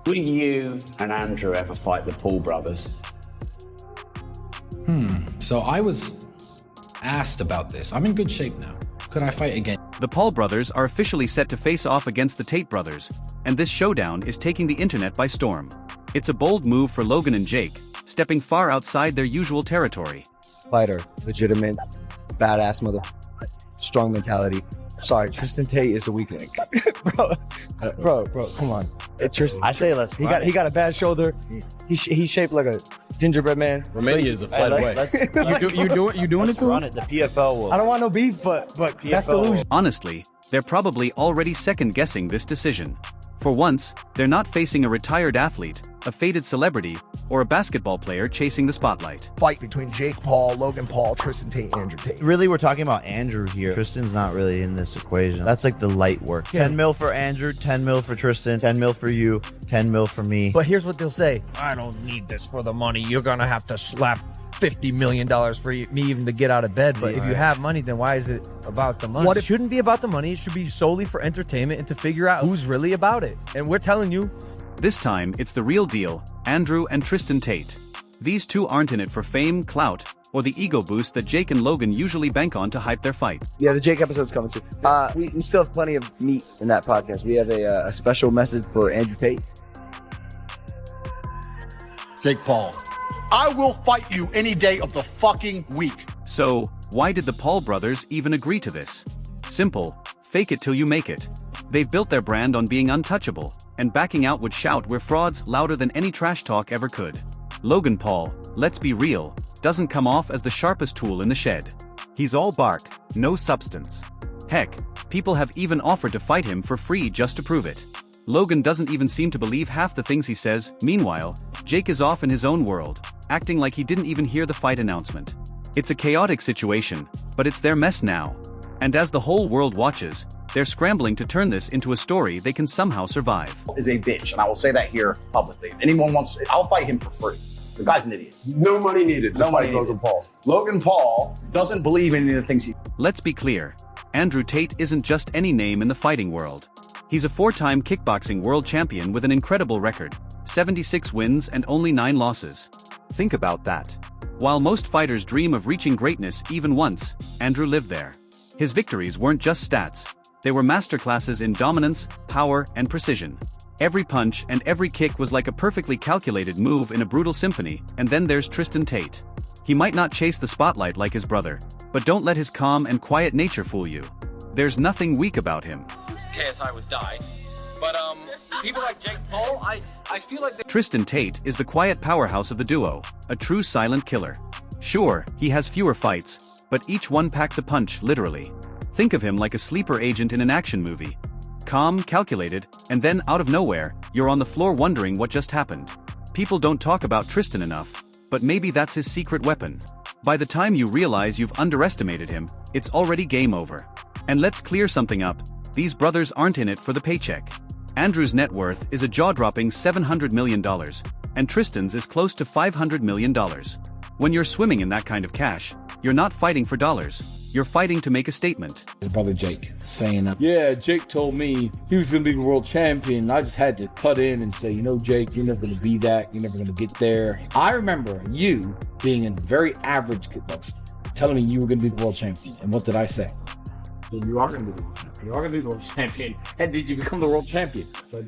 Will you and Andrew ever fight the Paul brothers? So I was asked about this. I'm in good shape now. Could I fight again? The Paul brothers are officially set to face off against the Tate brothers, and this showdown is taking the internet by storm. It's a bold move for Logan and Jake, stepping far outside their usual territory. Fighter, legitimate, badass mother, strong mentality. Sorry, Tristan Tate is the weak link. bro, come on. Tristan, I say let's. He got a bad shoulder. He's shaped like a gingerbread man. Romania is a flight away. You doing it to run it. The PFL will. I don't want no beef, but that's delusion. Honestly, they're probably already second-guessing this decision. For once, they're not facing a retired athlete, a faded celebrity, or a basketball player chasing the spotlight. Fight between Jake Paul, Logan Paul, Tristan Tate, Andrew Tate. Really, we're talking about Andrew here. Tristan's not really in this equation. That's like the light work. Yeah. 10 mil for Andrew, 10 mil for Tristan, 10 mil for you, 10 mil for me. But here's what they'll say. I don't need this for the money. You're going to have to slap $50 million for me even to get out of bed. But if you have money, then why is it about the money? What it shouldn't be about the money. It should be solely for entertainment and to figure out who's really about it. And we're telling you. This time, it's the real deal, Andrew and Tristan Tate. These two aren't in it for fame, clout, or the ego boost that Jake and Logan usually bank on to hype their fight. Yeah, the Jake episode's coming too. We still have plenty of meat in that podcast. We have a special message for Andrew Tate. Jake Paul. I will fight you any day of the fucking week. So, why did the Paul brothers even agree to this? Simple, fake it till you make it. They've built their brand on being untouchable, and backing out would shout we're frauds louder than any trash talk ever could. Logan Paul, let's be real, doesn't come off as the sharpest tool in the shed. He's all bark, no substance. Heck, people have even offered to fight him for free just to prove it. Logan doesn't even seem to believe half the things he says. Meanwhile, Jake is off in his own world, acting like he didn't even hear the fight announcement. It's a chaotic situation, but it's their mess now. And as the whole world watches, they're scrambling to turn this into a story they can somehow survive. Is a bitch, and I will say that here publicly. If anyone wants, I'll fight him for free. The guy's an idiot. No money needed to fight Logan Paul. Logan Paul doesn't believe in any of the things he. Let's be clear, Andrew Tate isn't just any name in the fighting world. He's a four-time kickboxing world champion with an incredible record, 76 wins and only 9 losses. Think about that. While most fighters dream of reaching greatness even once, Andrew lived there. His victories weren't just stats. They were masterclasses in dominance, power, and precision. Every punch and every kick was like a perfectly calculated move in a brutal symphony. And then there's Tristan Tate. He might not chase the spotlight like his brother, but don't let his calm and quiet nature fool you. There's nothing weak about him. KSI would die. But people like Jake Paul, I feel like Tristan Tate is the quiet powerhouse of the duo, a true silent killer. Sure, he has fewer fights, but each one packs a punch, literally. Think of him like a sleeper agent in an action movie. Calm, calculated, and then out of nowhere, you're on the floor wondering what just happened. People don't talk about Tristan enough, but maybe that's his secret weapon. By the time you realize you've underestimated him, it's already game over. And let's clear something up. These brothers aren't in it for the paycheck. Andrew's net worth is a jaw-dropping $700 million, and Tristan's is close to $500 million. When you're swimming in that kind of cash, you're not fighting for dollars, you're fighting to make a statement. His brother Jake saying, yeah, Jake told me he was going to be the world champion, and I just had to cut in and say, you know, Jake, you're never going to be that, you're never going to get there. I remember you being a very average kickboxer, telling me you were going to be the world champion, and what did I say? You are going to be the world champion. You are going to be the world champion. And did you become the world champion? So,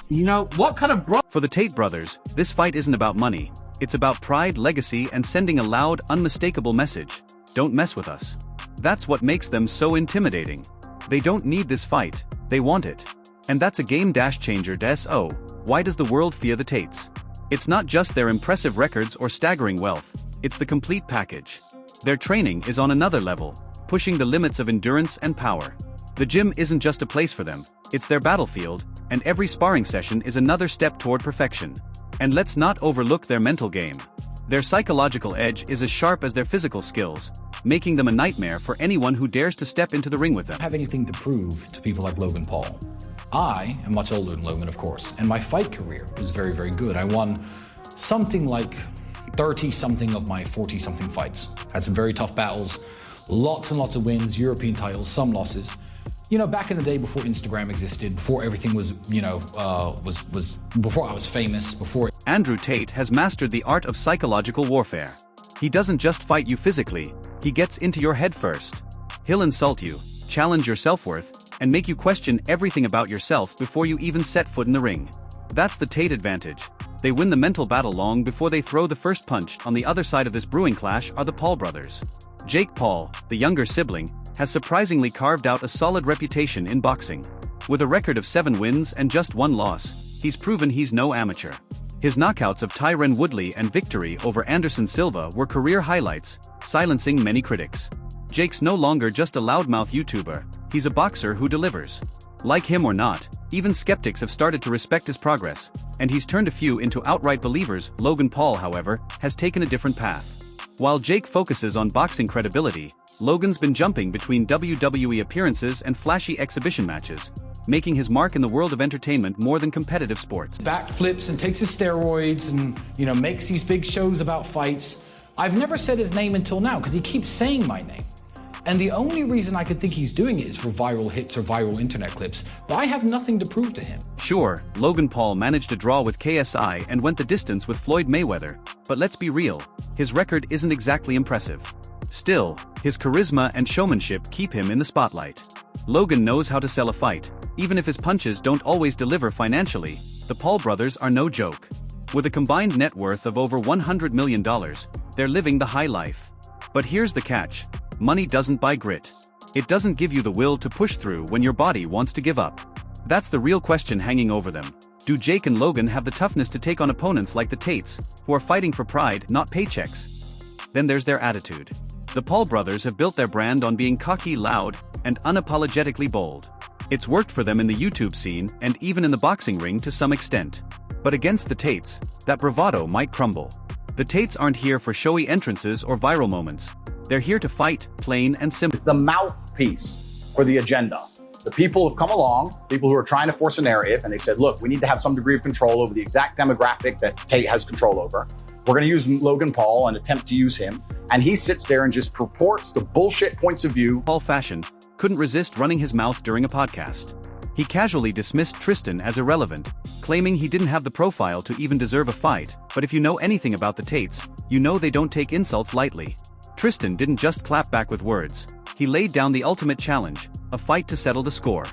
you know, what kind of For the Tate brothers, this fight isn't about money. It's about pride, legacy, and sending a loud, unmistakable message. Don't mess with us. That's what makes them so intimidating. They don't need this fight, they want it. And that's a game changer. So, why does the world fear the Tates? It's not just their impressive records or staggering wealth, it's the complete package. Their training is on another level, pushing the limits of endurance and power. The gym isn't just a place for them, it's their battlefield, and every sparring session is another step toward perfection. And let's not overlook their mental game. Their psychological edge is as sharp as their physical skills, making them a nightmare for anyone who dares to step into the ring with them. Have anything to prove to people like Logan Paul. I am much older than Logan, of course, and my fight career was very, very good. I won something like 30-something of my 40-something fights. Had some very tough battles, lots and lots of wins, European titles, some losses. You know, back in the day before Instagram existed, before everything was, you know, before I was famous, before... Andrew Tate has mastered the art of psychological warfare. He doesn't just fight you physically, he gets into your head first. He'll insult you, challenge your self-worth, and make you question everything about yourself before you even set foot in the ring. That's the Tate advantage. They win the mental battle long before they throw the first punch. On the other side of this brewing clash are the Paul brothers. Jake Paul, the younger sibling, has surprisingly carved out a solid reputation in boxing. With a record of 7 wins and just 1 loss, he's proven he's no amateur. His knockouts of Tyron Woodley and victory over Anderson Silva were career highlights, silencing many critics. Jake's no longer just a loudmouth YouTuber, he's a boxer who delivers. Like him or not, even skeptics have started to respect his progress, and he's turned a few into outright believers. Logan Paul, however, has taken a different path. While Jake focuses on boxing credibility, Logan's been jumping between WWE appearances and flashy exhibition matches, making his mark in the world of entertainment more than competitive sports. Backflips and takes his steroids and, you know, makes these big shows about fights. I've never said his name until now because he keeps saying my name. And the only reason I could think he's doing it is for viral hits or viral internet clips, but I have nothing to prove to him. Sure, Logan Paul managed to draw with KSI and went the distance with Floyd Mayweather, but let's be real, his record isn't exactly impressive. Still, his charisma and showmanship keep him in the spotlight. Logan knows how to sell a fight, even if his punches don't always deliver financially. The Paul brothers are no joke. With a combined net worth of over $100 million, they're living the high life. But here's the catch. Money doesn't buy grit. It doesn't give you the will to push through when your body wants to give up. That's the real question hanging over them. Do Jake and Logan have the toughness to take on opponents like the Tates, who are fighting for pride, not paychecks? Then there's their attitude. The Paul brothers have built their brand on being cocky, loud, and unapologetically bold. It's worked for them in the YouTube scene and even in the boxing ring to some extent. But against the Tates, that bravado might crumble. The Tates aren't here for showy entrances or viral moments. They're here to fight, plain and simple. It's the mouthpiece for the agenda. The people have come along, people who are trying to force a narrative, and they said, look, we need to have some degree of control over the exact demographic that Tate has control over. We're going to use Logan Paul and attempt to use him. And he sits there and just purports the bullshit points of view. Paul fashion couldn't resist running his mouth during a podcast. He casually dismissed Tristan as irrelevant, claiming he didn't have the profile to even deserve a fight. But if you know anything about the Tates, you know they don't take insults lightly. Tristan didn't just clap back with words. He laid down the ultimate challenge, a fight to settle the score.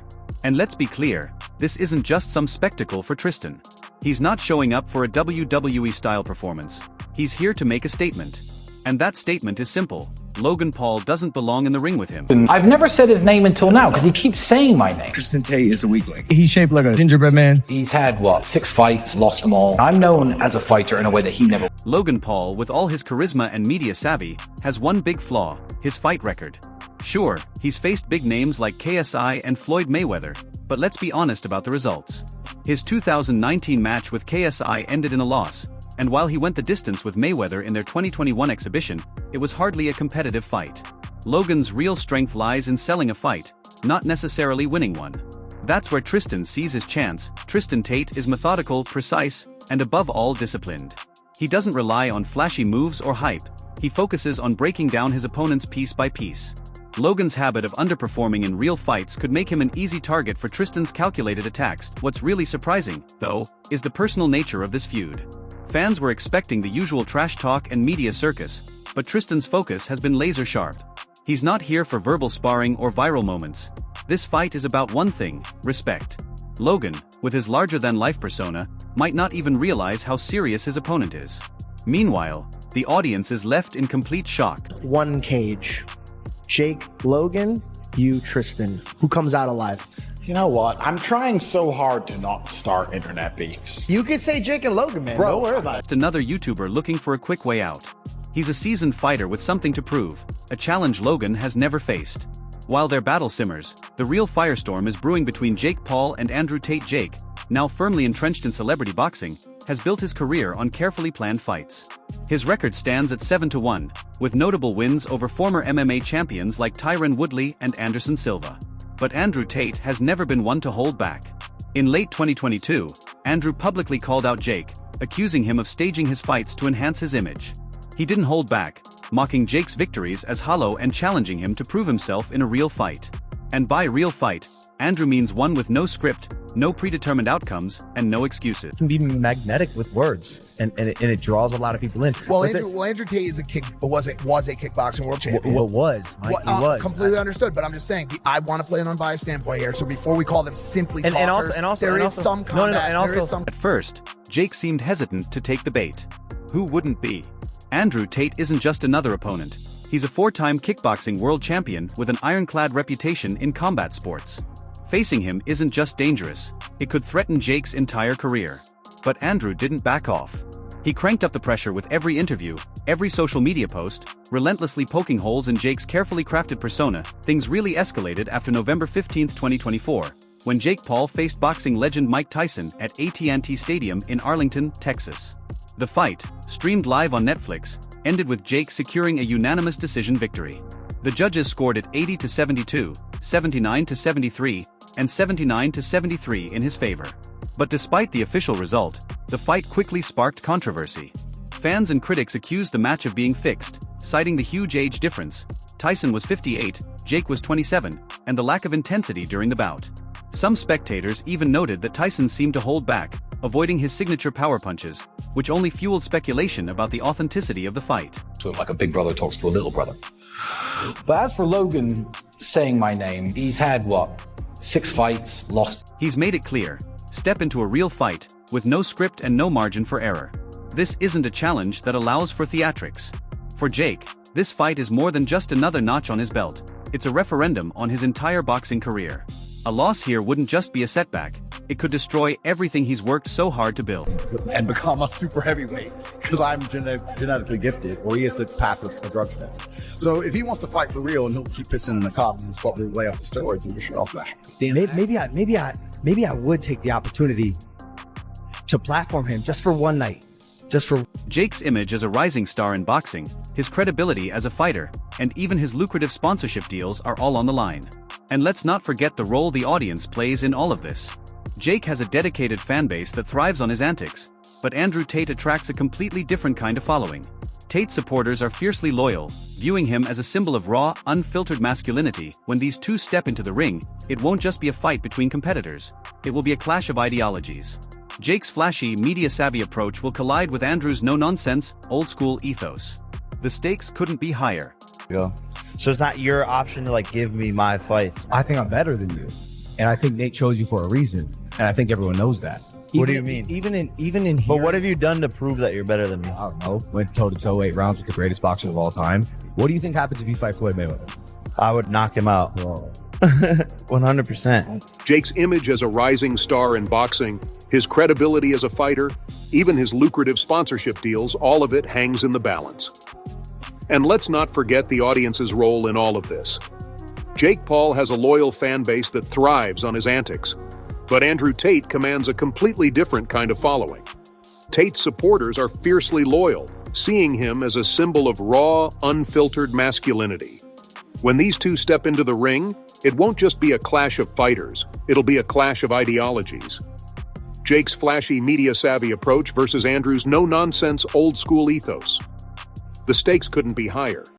And let's be clear, this isn't just some spectacle for Tristan. He's not showing up for a WWE-style performance. He's here to make a statement. And that statement is simple. Logan Paul doesn't belong in the ring with him. I've never said his name until now because he keeps saying my name. Tristan Tate is a weakling. He's shaped like a gingerbread man. He's had, 6 fights, lost them all. I'm known as a fighter in a way that he never... Logan Paul, with all his charisma and media savvy, has one big flaw, his fight record. Sure, he's faced big names like KSI and Floyd Mayweather, but let's be honest about the results. His 2019 match with KSI ended in a loss, and while he went the distance with Mayweather in their 2021 exhibition, it was hardly a competitive fight. Logan's real strength lies in selling a fight, not necessarily winning one. That's where Tristan sees his chance. Tristan Tate is methodical, precise, and above all disciplined. He doesn't rely on flashy moves or hype, he focuses on breaking down his opponents piece by piece. Logan's habit of underperforming in real fights could make him an easy target for Tristan's calculated attacks. What's really surprising, though, is the personal nature of this feud. Fans were expecting the usual trash talk and media circus, but Tristan's focus has been laser sharp. He's not here for verbal sparring or viral moments. This fight is about one thing: respect. Logan, with his larger-than-life persona, might not even realize how serious his opponent is. Meanwhile, the audience is left in complete shock. One cage. Jake, Logan, you, Tristan. Who comes out alive? You know what? I'm trying so hard to not start internet beefs. You could say Jake and Logan, man. Bro, don't worry about it. Just another YouTuber looking for a quick way out. He's a seasoned fighter with something to prove, a challenge Logan has never faced. While their battle simmers, the real firestorm is brewing between Jake Paul and Andrew Tate. Jake, now firmly entrenched in celebrity boxing, has built his career on carefully planned fights. His record stands at 7-1, with notable wins over former MMA champions like Tyron Woodley and Anderson Silva. But Andrew Tate has never been one to hold back. In late 2022, Andrew publicly called out Jake, accusing him of staging his fights to enhance his image. He didn't hold back, mocking Jake's victories as hollow and challenging him to prove himself in a real fight. And by real fight, Andrew means one with no script, no predetermined outcomes, and no excuses. Can be magnetic with words, and it draws a lot of people in. Well, Andrew Tate is was a kickboxing world champion. What was? Mike, he was. Completely understood, but I'm just saying, I want to play an unbiased standpoint here. So before we call them simply talkers, there is some combat. At first, Jake seemed hesitant to take the bait. Who wouldn't be? Andrew Tate isn't just another opponent. He's a 4-time kickboxing world champion with an ironclad reputation in combat sports. Facing him isn't just dangerous, it could threaten Jake's entire career. But Andrew didn't back off. He cranked up the pressure with every interview, every social media post, relentlessly poking holes in Jake's carefully crafted persona. Things really escalated after November 15, 2024, when Jake Paul faced boxing legend Mike Tyson at AT&T Stadium in Arlington, Texas. The fight, streamed live on Netflix, ended with Jake securing a unanimous decision victory. The judges scored it 80-72, 79-73, and 79-73 in his favor. But despite the official result, the fight quickly sparked controversy. Fans and critics accused the match of being fixed, citing the huge age difference. Tyson was 58, Jake was 27, and the lack of intensity during the bout. Some spectators even noted that Tyson seemed to hold back, avoiding his signature power punches, which only fueled speculation about the authenticity of the fight. To him like a big brother talks to a little brother. But as for Logan saying my name, he's had 6 fights, lost. He's made it clear. Step into a real fight, with no script and no margin for error. This isn't a challenge that allows for theatrics. For Jake, this fight is more than just another notch on his belt. It's a referendum on his entire boxing career. A loss here wouldn't just be a setback, it could destroy everything he's worked so hard to build. And become a super heavyweight, because I'm genetically gifted, or he has to pass a drugs test. So if he wants to fight for real and he'll keep pissing in the cup and stop to lay off the steroids, and you should also back. Maybe I would take the opportunity to platform him just for one night. Jake's image as a rising star in boxing, his credibility as a fighter, and even his lucrative sponsorship deals are all on the line. And let's not forget the role the audience plays in all of this. Jake has a dedicated fan base that thrives on his antics, but Andrew Tate attracts a completely different kind of following. Tate's supporters are fiercely loyal, viewing him as a symbol of raw, unfiltered masculinity. When these two step into the ring, it won't just be a fight between competitors. It will be a clash of ideologies. Jake's flashy, media-savvy approach will collide with Andrew's no-nonsense, old-school ethos. The stakes couldn't be higher. Yeah. So it's not your option to give me my fights. I think I'm better than you. And I think Nate chose you for a reason. And I think everyone knows that. What do you mean? Even in But what have you done to prove that you're better than me? I don't know. Went toe-to-toe 8 rounds with the greatest boxer of all time. What do you think happens if you fight Floyd Mayweather? I would knock him out. 100%. Jake's image as a rising star in boxing, his credibility as a fighter, even his lucrative sponsorship deals, all of it hangs in the balance. And let's not forget the audience's role in all of this. Jake Paul has a loyal fan base that thrives on his antics, but Andrew Tate commands a completely different kind of following. Tate's supporters are fiercely loyal, seeing him as a symbol of raw, unfiltered masculinity. When these two step into the ring, it won't just be a clash of fighters, it'll be a clash of ideologies. Jake's flashy, media-savvy approach versus Andrew's no-nonsense, old-school ethos. The stakes couldn't be higher.